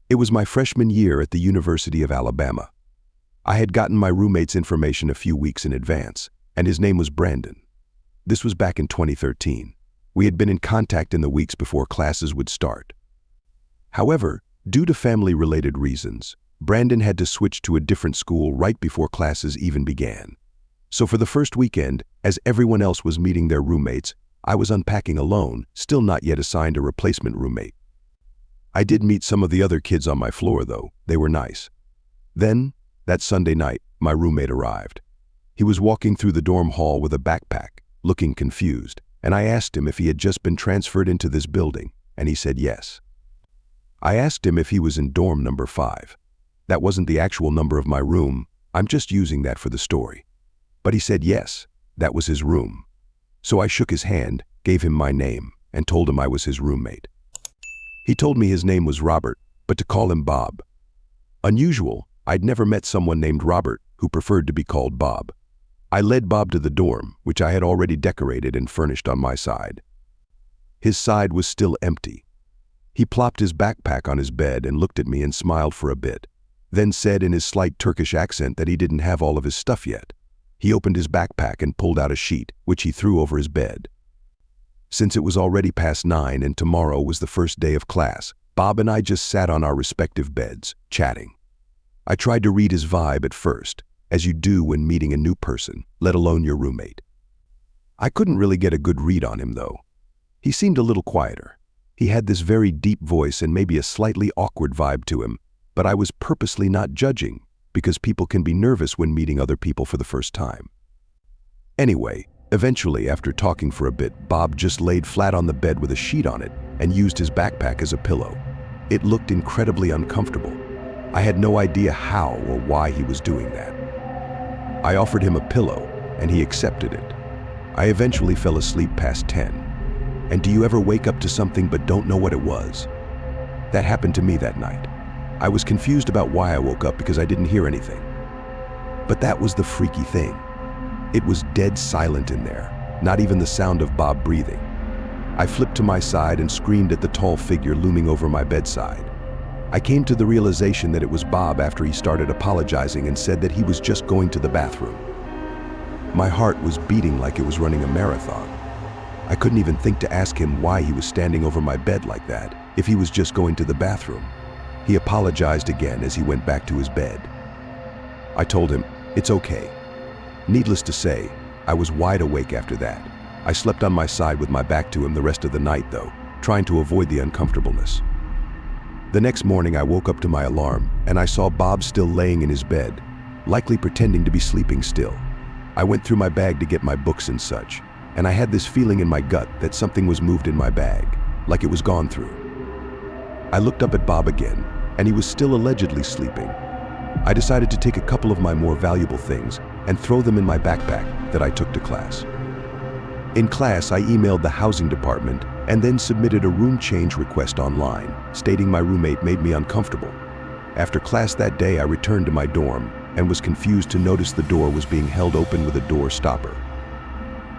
It was my freshman year at the University of Alabama. I had gotten my roommate's information a few weeks in advance, and his name was Brandon. This was back in 2013. We had been in contact in the weeks before classes would start. However, due to family-related reasons, Brandon had to switch to a different school right before classes even began. So for the first weekend, as everyone else was meeting their roommates, I was unpacking alone, still not yet assigned a replacement roommate. I did meet some of the other kids on my floor, though. They were nice. Then, that Sunday night, my roommate arrived. He was walking through the dorm hall with a backpack, looking confused, and I asked him if he had just been transferred into this building, and he said yes. I asked him if he was in dorm number 5. That wasn't the actual number of my room, I'm just using that for the story. But he said yes, that was his room. So I shook his hand, gave him my name, and told him I was his roommate. He told me his name was Robert, but to call him Bob. Unusual, I'd never met someone named Robert who preferred to be called Bob. I led Bob to the dorm, which I had already decorated and furnished on my side. His side was still empty. He plopped his backpack on his bed and looked at me and smiled for a bit, then said in his slight Turkish accent that he didn't have all of his stuff yet. He opened his backpack and pulled out a sheet, which he threw over his bed. Since it was already past 9 and tomorrow was the first day of class, Bob and I just sat on our respective beds, chatting. I tried to read his vibe at first, as you do when meeting a new person, let alone your roommate. I couldn't really get a good read on him, though. He seemed a little quieter. He had this very deep voice and maybe a slightly awkward vibe to him, but I was purposely not judging, because people can be nervous when meeting other people for the first time. Anyway, eventually, after talking for a bit, Bob just laid flat on the bed with a sheet on it and used his backpack as a pillow. It looked incredibly uncomfortable. I had no idea how or why he was doing that. I offered him a pillow, and he accepted it. I eventually fell asleep past 10. And do you ever wake up to something but don't know what it was? That happened to me that night. I was confused about why I woke up because I didn't hear anything. But that was the freaky thing. It was dead silent in there, not even the sound of Bob breathing. I flipped to my side and screamed at the tall figure looming over my bedside. I came to the realization that it was Bob after he started apologizing and said that he was just going to the bathroom. My heart was beating like it was running a marathon. I couldn't even think to ask him why he was standing over my bed like that, if he was just going to the bathroom. He apologized again as he went back to his bed. I told him, it's okay. Needless to say, I was wide awake after that. I slept on my side with my back to him the rest of the night, though, trying to avoid the uncomfortableness. The next morning I woke up to my alarm, and I saw Bob still laying in his bed, likely pretending to be sleeping still. I went through my bag to get my books and such, and I had this feeling in my gut that something was moved in my bag, like it was gone through. I looked up at Bob again, and he was still allegedly sleeping. I decided to take a couple of my more valuable things and throw them in my backpack that I took to class. In class, I emailed the housing department and then submitted a room change request online, stating my roommate made me uncomfortable. After class that day, I returned to my dorm and was confused to notice the door was being held open with a door stopper.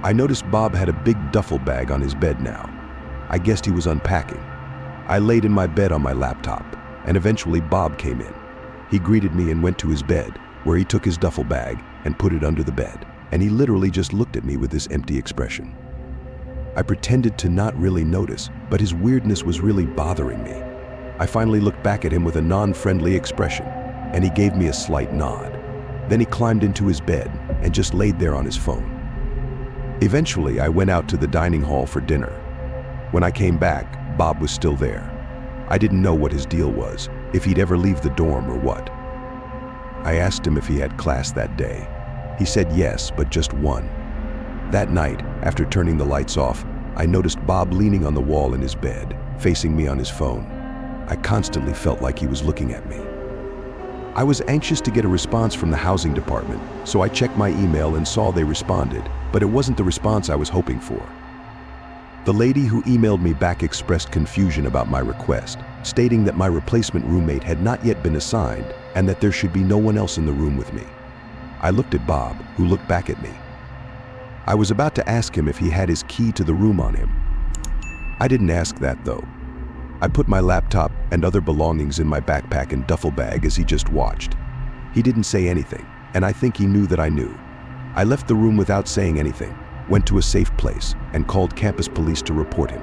I noticed Bob had a big duffel bag on his bed now. I guessed he was unpacking. I laid in my bed on my laptop, and eventually Bob came in. He greeted me and went to his bed, where he took his duffel bag and put it under the bed, and he literally just looked at me with this empty expression. I pretended to not really notice, but his weirdness was really bothering me. I finally looked back at him with a non-friendly expression, and he gave me a slight nod. Then he climbed into his bed and just laid there on his phone. Eventually, I went out to the dining hall for dinner. When I came back, Bob was still there. I didn't know what his deal was, if he'd ever leave the dorm or what. I asked him if he had class that day. He said yes, but just one. That night, after turning the lights off, I noticed Bob leaning on the wall in his bed, facing me on his phone. I constantly felt like he was looking at me. I was anxious to get a response from the housing department, so I checked my email and saw they responded, but it wasn't the response I was hoping for. The lady who emailed me back expressed confusion about my request, stating that my replacement roommate had not yet been assigned and that there should be no one else in the room with me. I looked at Bob, who looked back at me. I was about to ask him if he had his key to the room on him. I didn't ask that, though. I put my laptop and other belongings in my backpack and duffel bag as he just watched. He didn't say anything, and I think he knew that I knew. I left the room without saying anything, went to a safe place, and called campus police to report him.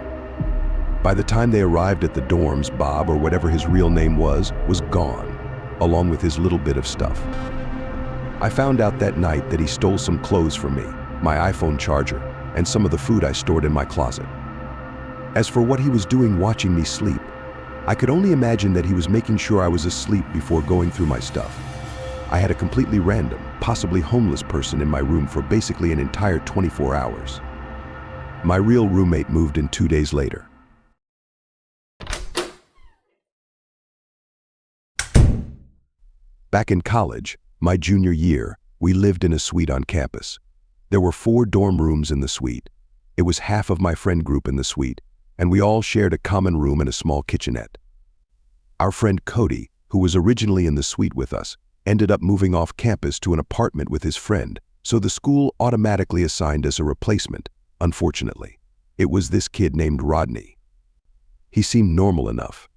By the time they arrived at the dorms, Bob, or whatever his real name was gone, along with his little bit of stuff. I found out that night that he stole some clothes from me, my iPhone charger, and some of the food I stored in my closet. As for what he was doing watching me sleep, I could only imagine that he was making sure I was asleep before going through my stuff. I had a completely random, possibly homeless person in my room for basically an entire 24 hours. My real roommate moved in 2 days later. Back in college, my junior year, we lived in a suite on campus. There were 4 dorm rooms in the suite. It was half of my friend group in the suite, and we all shared a common room and a small kitchenette. Our friend Cody, who was originally in the suite with us, ended up moving off campus to an apartment with his friend, so the school automatically assigned us a replacement, unfortunately. It was this kid named Rodney. He seemed normal enough.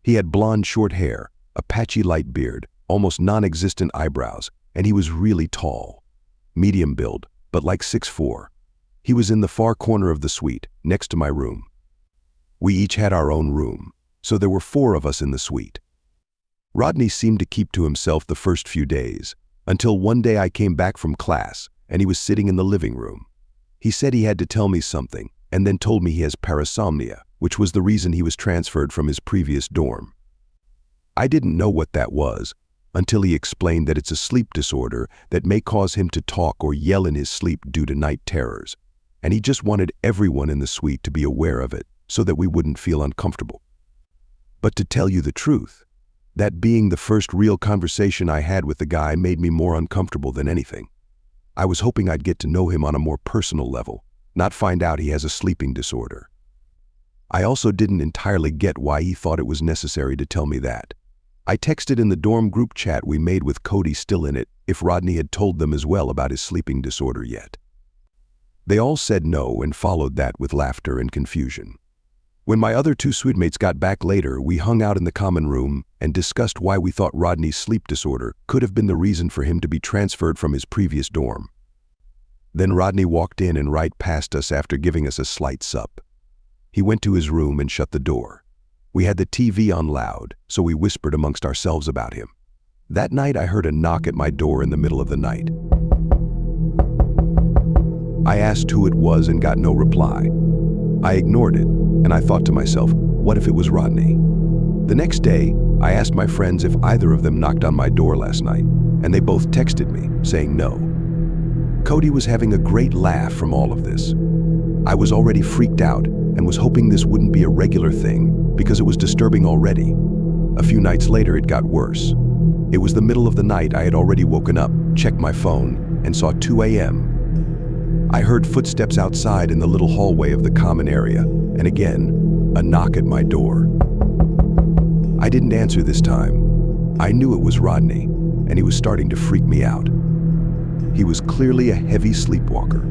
He had blonde short hair, a patchy light beard, almost non-existent eyebrows, and he was really tall. Medium build, but like 6'4". He was in the far corner of the suite, next to my room. We each had our own room, so there were 4 of us in the suite. Rodney seemed to keep to himself the first few days, until one day I came back from class, and he was sitting in the living room. He said he had to tell me something, and then told me he has parasomnia, which was the reason he was transferred from his previous dorm. I didn't know what that was, until he explained that it's a sleep disorder that may cause him to talk or yell in his sleep due to night terrors, and he just wanted everyone in the suite to be aware of it so that we wouldn't feel uncomfortable. But to tell you the truth, that being the first real conversation I had with the guy made me more uncomfortable than anything. I was hoping I'd get to know him on a more personal level, not find out he has a sleeping disorder. I also didn't entirely get why he thought it was necessary to tell me that. I texted in the dorm group chat we made with Cody still in it if Rodney had told them as well about his sleeping disorder yet. They all said no and followed that with laughter and confusion. When my other 2 suitemates got back later, we hung out in the common room and discussed why we thought Rodney's sleep disorder could have been the reason for him to be transferred from his previous dorm. Then Rodney walked in and right past us after giving us a slight sup. He went to his room and shut the door. We had the TV on loud, so we whispered amongst ourselves about him. That night I heard a knock at my door in the middle of the night. I asked who it was and got no reply. I ignored it, and I thought to myself, what if it was Rodney? The next day, I asked my friends if either of them knocked on my door last night, and they both texted me, saying no. Cody was having a great laugh from all of this. I was already freaked out and was hoping this wouldn't be a regular thing because it was disturbing already. A few nights later, it got worse. It was the middle of the night. I had already woken up, checked my phone, and saw 2 a.m. I heard footsteps outside in the little hallway of the common area, and again, a knock at my door. I didn't answer this time. I knew it was Rodney, and he was starting to freak me out. He was clearly a heavy sleepwalker.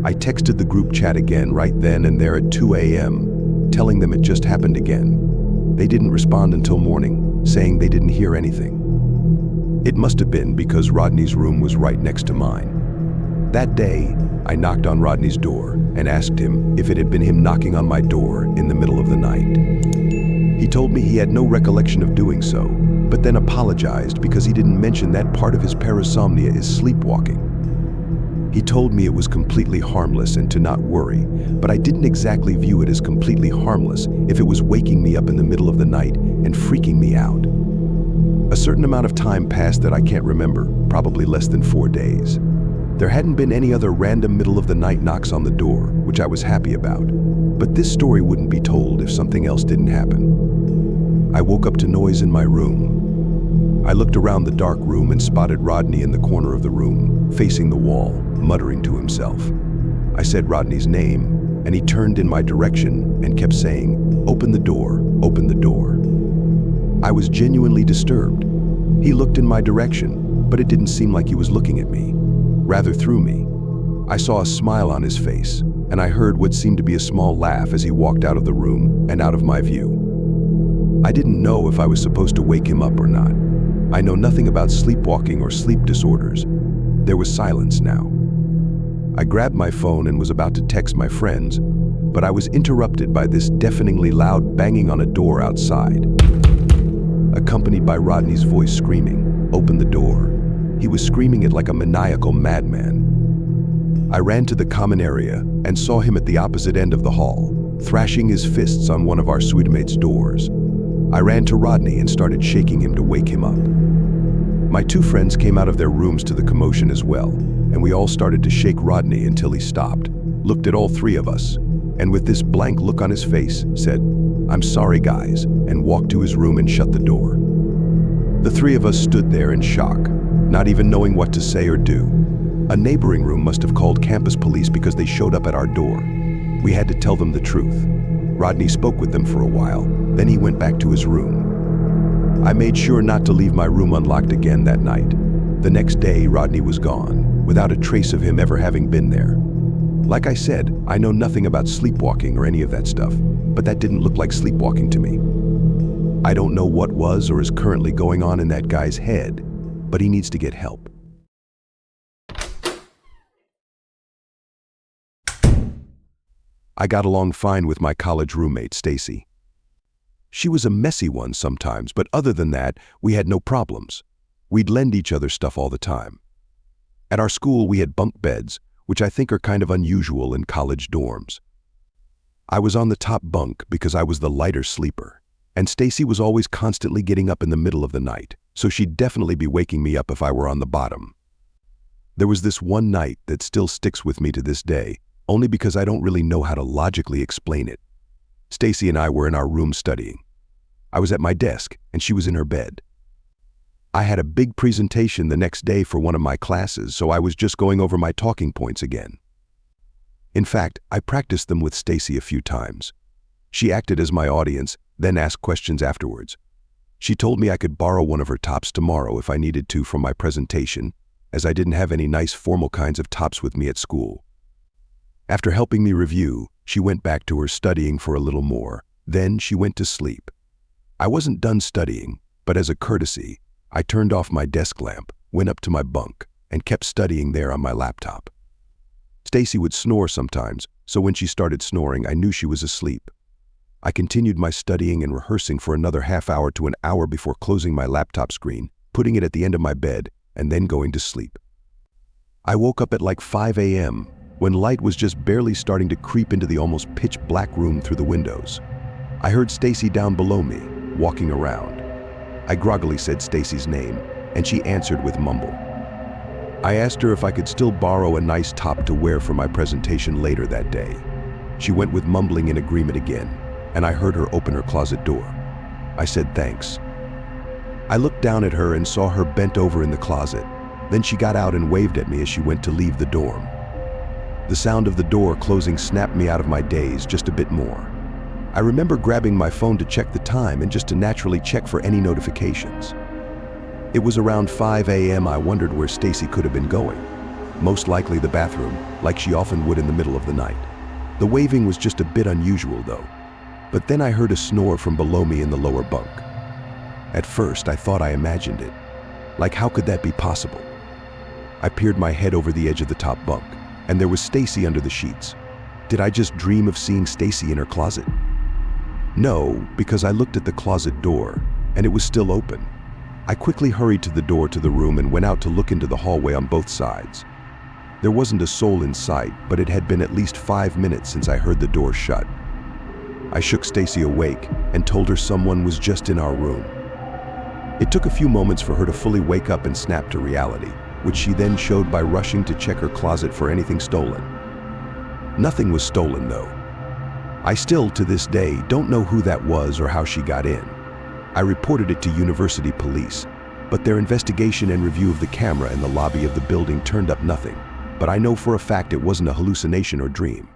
I texted the group chat again right then and there at 2 a.m., telling them it just happened again. They didn't respond until morning, saying they didn't hear anything. It must have been because Rodney's room was right next to mine. That day, I knocked on Rodney's door and asked him if it had been him knocking on my door in the middle of the night. He told me he had no recollection of doing so, but then apologized because he didn't mention that part of his parasomnia is sleepwalking. He told me it was completely harmless and to not worry, but I didn't exactly view it as completely harmless if it was waking me up in the middle of the night and freaking me out. A certain amount of time passed that I can't remember, probably less than 4 days. There hadn't been any other random middle-of-the-night knocks on the door, which I was happy about. But this story wouldn't be told if something else didn't happen. I woke up to noise in my room. I looked around the dark room and spotted Rodney in the corner of the room, facing the wall, muttering to himself. I said Rodney's name, and he turned in my direction and kept saying, "Open the door, open the door." I was genuinely disturbed. He looked in my direction, but it didn't seem like he was looking at me, rather through me. I saw a smile on his face, and I heard what seemed to be a small laugh as he walked out of the room and out of my view. I didn't know if I was supposed to wake him up or not. I know nothing about sleepwalking or sleep disorders. There was silence now. I grabbed my phone and was about to text my friends, but I was interrupted by this deafeningly loud banging on a door outside, accompanied by Rodney's voice screaming, "Open the door." He was screaming it like a maniacal madman. I ran to the common area and saw him at the opposite end of the hall, thrashing his fists on one of our suitemates' doors. I ran to Rodney and started shaking him to wake him up. My two friends came out of their rooms to the commotion as well, and we all started to shake Rodney until he stopped, looked at all three of us, and with this blank look on his face, said, "I'm sorry, guys," and walked to his room and shut the door. The three of us stood there in shock, not even knowing what to say or do. A neighboring room must have called campus police because they showed up at our door. We had to tell them the truth. Rodney spoke with them for a while, then he went back to his room. I made sure not to leave my room unlocked again that night. The next day, Rodney was gone, without a trace of him ever having been there. Like I said, I know nothing about sleepwalking or any of that stuff, but that didn't look like sleepwalking to me. I don't know what was or is currently going on in that guy's head, but he needs to get help. I got along fine with my college roommate, Stacy. She was a messy one sometimes, but other than that, we had no problems. We'd lend each other stuff all the time. At our school, we had bunk beds, which I think are kind of unusual in college dorms. I was on the top bunk because I was the lighter sleeper, and Stacy was always constantly getting up in the middle of the night, so she'd definitely be waking me up if I were on the bottom. There was this one night that still sticks with me to this day, only because I don't really know how to logically explain it. Stacy and I were in our room studying. I was at my desk, and she was in her bed. I had a big presentation the next day for one of my classes, so I was just going over my talking points again. In fact, I practiced them with Stacy a few times. She acted as my audience, then asked questions afterwards. She told me I could borrow one of her tops tomorrow if I needed to from my presentation, as I didn't have any nice formal kinds of tops with me at school. After helping me review, she went back to her studying for a little more. Then she went to sleep. I wasn't done studying, but as a courtesy, I turned off my desk lamp, went up to my bunk, and kept studying there on my laptop. Stacy would snore sometimes, so when she started snoring, I knew she was asleep. I continued my studying and rehearsing for another half hour to an hour before closing my laptop screen, putting it at the end of my bed, and then going to sleep. I woke up at like 5 a.m., when light was just barely starting to creep into the almost pitch black room through the windows. I heard Stacy down below me, walking around. I groggily said Stacy's name, and she answered with mumble. I asked her if I could still borrow a nice top to wear for my presentation later that day. She went with mumbling in agreement again, and I heard her open her closet door. I said thanks. I looked down at her and saw her bent over in the closet. Then she got out and waved at me as she went to leave the dorm. The sound of the door closing snapped me out of my daze just a bit more. I remember grabbing my phone to check the time and just to naturally check for any notifications. It was around 5 a.m. I wondered where Stacy could have been going. Most likely the bathroom, like she often would in the middle of the night. The waving was just a bit unusual though. But then I heard a snore from below me in the lower bunk. At first I thought I imagined it. Like how could that be possible? I peered my head over the edge of the top bunk, and there was Stacy under the sheets. Did I just dream of seeing Stacy in her closet? No, because I looked at the closet door, and it was still open. I quickly hurried to the door to the room and went out to look into the hallway on both sides. There wasn't a soul in sight, but it had been at least 5 minutes since I heard the door shut. I shook Stacy awake and told her someone was just in our room. It took a few moments for her to fully wake up and snap to reality, which she then showed by rushing to check her closet for anything stolen. Nothing was stolen though. I still, to this day, don't know who that was or how she got in. I reported it to university police, but their investigation and review of the camera in the lobby of the building turned up nothing. But I know for a fact it wasn't a hallucination or dream.